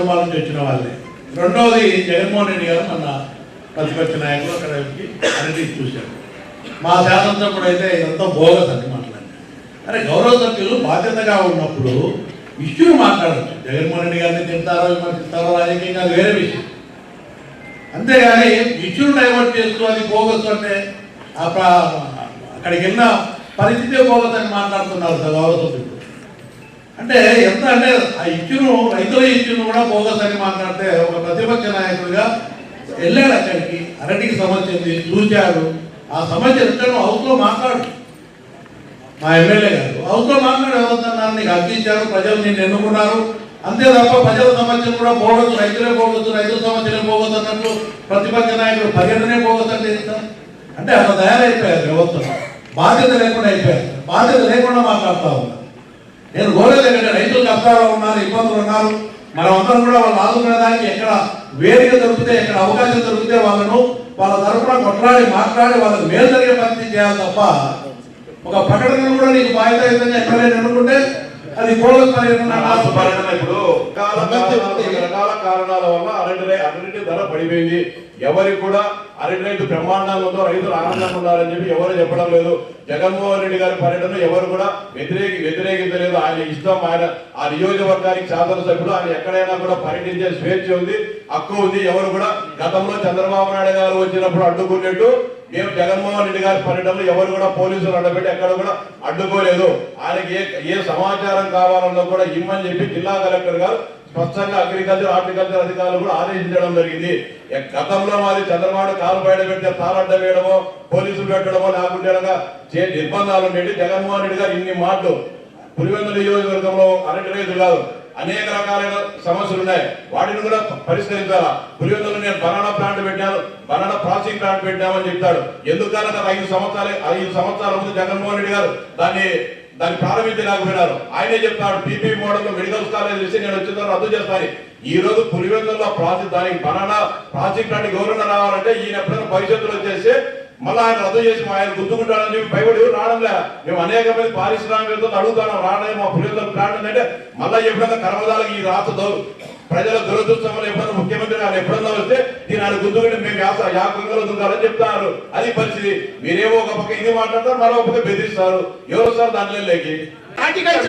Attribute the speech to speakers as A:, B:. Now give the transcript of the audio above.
A: నుంచి వచ్చిన వాళ్ళే. రెండవది జగన్మోహన్ రెడ్డి గారు మన ప్రతిపక్ష నాయకులు అక్కడ అన్నిటికీ చూశారు. మా శాసనసభ్యుడు అయితే ఇదంతా బోగస్ అని మాట్లాడారు. అరే గౌరవ సభ్యులు బాధ్యతగా ఉన్నప్పుడు ఇష్యూని మాట్లాడచ్చు. జగన్మోహన్ రెడ్డి గారిని తింటారో విమర్శిస్తారో రాజకీయంగా అది వేరే విషయం. అంతేగాని ఇష్యూని డైవర్ట్ చేస్తూ అది బోగస్ అంటే అక్కడికి వెళ్ళిన పరిస్థితి బోగస్ అని మాట్లాడుతున్నారు గౌరవ సభ్యులు. అంటే ఎంత అంటే ఆ ఇష్యూను రైతుల ఇష్యూను కూడా బోగస్ అని మాట్లాడితే ఒక ప్రతిపక్ష నాయకుడిగా వెళ్ళాడు అక్కడికి. అరటికి సమస్య ఉంది, చూశాడు. ఆ సమస్య రిటర్న్ హౌస్లో మాట్లాడు. మా ఎమ్మెల్యే గారు హౌస్లో మాట్లాడు, ఎవరన్నారు నీకు అర్పించారు, ప్రజలు నిన్ను ఎన్నుకున్నారు, అంతే తప్ప ప్రజల సమస్యలు కూడా పోగొచ్చు, రైతులే పోగొచ్చు, రైతుల సమస్యలే పోగొచ్చు అన్నట్లు ప్రతిపక్ష నాయకుడు పర్యటనే పోగొచ్చు అంటే అలా తయారైపోయారు. వ్యవస్థలో బాధ్యత లేకుండా అయిపోయారు. బాధ్యత లేకుండా మాట్లాడుతూ ఉన్నారు. నేను కోరేది ఏంటంటే రైతులు కష్టాలు ఉన్నారు, ఇబ్బందులు ఉన్నారు, మనం అందరం కూడా వాళ్ళు ఆదుకునేదానికి ఎక్కడ వేదిక దొరికితే, ఎక్కడ అవకాశం దొరికితే వాళ్ళ తరఫున కొట్లాడి మాట్లాడి వాళ్ళకి మేలు జరిగే పరిస్థితి చేయాలి తప్ప ఒక ప్రకటన కూడా నీకు బాధ్యత ఎక్కడైనా అనుకుంటే అది బోగస్ పర్యటన.
B: ఇప్పుడు రకరకాల కారణాల వల్ల అరటి ధర పడిపోయింది. ఎవరికి కూడా అరటి రైతు బ్రహ్మాండంగా ఉందో, రైతులు ఆనందంగా ఉన్నారని చెప్పి ఎవరు చెప్పడం లేదు. జగన్మోహన్ రెడ్డి గారి పర్యటన ఎవరు కూడా వ్యతిరేకించలేదు. ఆయన ఇష్టం, ఆయన ఆ నియోజకవర్గానికి శాసనసభ్యులు, ఆయన ఎక్కడైనా కూడా పర్యటించే స్వేచ్ఛ ఉంది, హక్కు ఉంది. ఎవరు కూడా గతంలో చంద్రబాబు నాయుడు గారు వచ్చినప్పుడు అడ్డుకున్నట్టు మేము జగన్మోహన్ రెడ్డి గారి పర్యటనలో ఎవరు కూడా పోలీసులు అడ్డబెట్టి ఎక్కడ కూడా అడ్డుకోలేదు. ఆయనకి ఏ సమాచారం కావాలన్నా కూడా ఇమ్మని చెప్పి జిల్లా కలెక్టర్ గారు స్పష్టంగా అగ్రికల్చర్, హార్టికల్చర్ అధికారులు కూడా ఆదేశించడం జరిగింది. గతంలో మాది చంద్రబాబు కాలు బయట పెడితే తారడ్డ వేయడమో, పోలీసులు పెట్టడమో, లేకుంటే నిర్బంధాలు ఉండేవి. జగన్మోహన్ రెడ్డి గారు ఇన్ని మాటలు పులివెందుల నియోజకవర్గంలో అరటి రైతులు కాదు, అనేక రకాలైన సమస్యలు ఉన్నాయి, వాటిని కూడా పరిష్కరించాలా. పులివెందులో నేను బనానా ప్లాంట్ పెట్టాను, బనానా ప్రాసెసింగ్ ప్లాంట్ పెట్టామని చెప్తాడు. ఎందుకన్నా 5 సంవత్సరాల ముందు జగన్మోహన్ రెడ్డి గారు దాన్ని ప్రారంభించలేకపోయినారు. ఆయనే చెప్తాడు పీపీ మోడల్ లో మెడికల్ కాలేజ్ చేసి నేను వచ్చిన రద్దు చేస్తాను. ఈ రోజు పులివెందుల్లో దానికి బనానా ప్రాసెసింగ్ ప్లాంట్ గవర్నర్ రావాలంటే ఈయన ఎప్పుడైనా భవిష్యత్తులో చేస్తే మళ్ళీ ఆయన రద్దు చేసి ఆయన గుర్తుకుంటాడని చెప్పి భయపడి రావడంలే. మేము అనేక మంది పారిశ్రామికవేత్తలు అడుగుతాను, రావడం మా పులివెందుల ప్లాంట్ ఉందంటే మళ్ళీ ఎప్పుడైనా కర్మదాలకు ఈ రాష్ట్ర ప్రజల దురదృష్టం వల్ల ఎప్పుడైనా ముఖ్యమంత్రి ఆయన ఎప్పుడన్నా వస్తే దీని ఆయన గుర్తుకుంటే మేము యాగంలో దుంకాలని చెప్తారు. అది పరిస్థితి. మీరేమో ఒక పక్క ఇది మాట్లాడతారు, మరో పక్క బెదిరిస్తారు. ఎవరు సార్ దాంట్లో లేకి